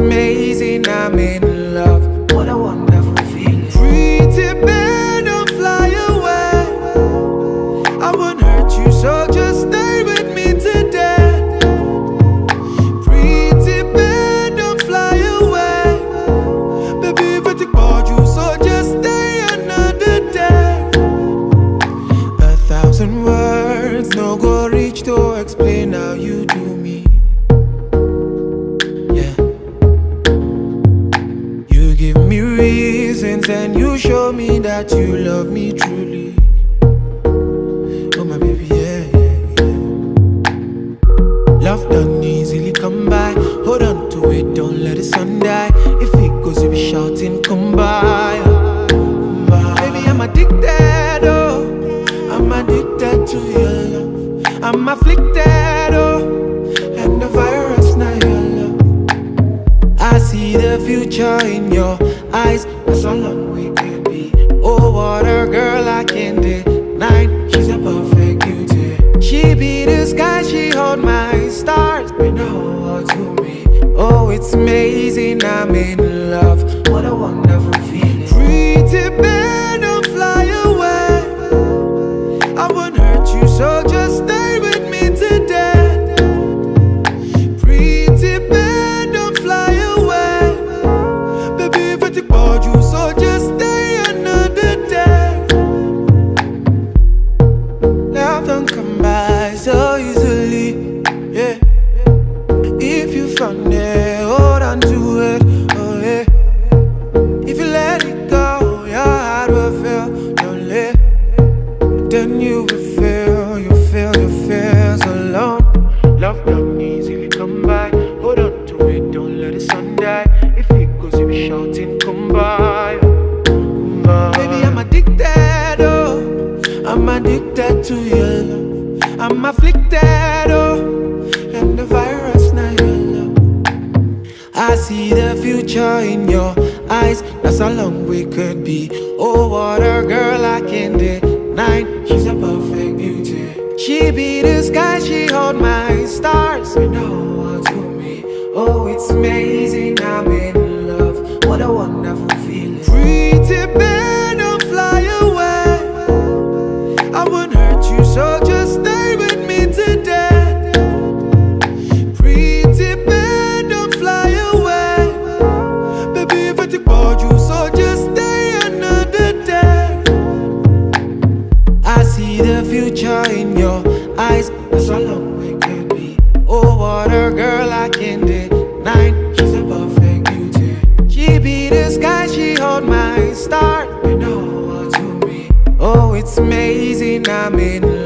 amazing, I'm in love. What a wonderful feeling. Pretty babe, don't fly away. I won't hurt you, so just stay with me today. Pretty babe, don't fly away. Baby, if I think about you, so just stay another day. 1,000 words no go reach to explain how you do me. Yeah, you give me reasons and you show me that you love me truly. Oh my baby, yeah, yeah, yeah. Love don't easily come by. Hold on to it, don't let the sun die. If it goes, you be shouting, come by, come by. Baby, I'm addicted, oh, I'm addicted to your love. I'm afflicted, oh, and the virus now your love. I see the future in your eyes. That's how long we could be. Oh, what a girl, I can't deny. She's a perfect beauty. She be the sky, she hold my stars. We know what to me. Oh, it's amazing, I'm in love. What a wonderful feeling. Pretty babe, don't fly away. I won't hurt you, so just stay with me today. Pretty babe, don't fly away. Baby, if I think about you, so just stay another day. Love don't come by so easily, yeah. If you found it, hold on to it, oh yeah. If you let it go, your heart will feel lonely. Then you will feel, you feel alone. Love don't easily come by. Hold on to it, don't let the sun die. If it goes, you be shouting, come by, come by. Baby, I'm addicted, oh, I'm addicted to your love. I'm afflicted, oh, and the virus now your love. I see the future in your eyes. That's how long we could be. Oh, what a girl, I can't deny. She's a perfect beauty. She be the sky, she hold my stars. You know what to me. Oh, it's amazing, I'm in love. What a wonderful feeling. Pretty babe, don't fly away. I won't hurt you, so just stay with me today. Pretty babe, don't fly away. Baby, if I think about you, so just stay another day. I see the future in your eyes. That's how long we could be. Oh, what a girl, I can't deny. She's a perfect beauty. She be the sky, she hold my stars. You know what to me. Oh, it's amazing, I'm in love.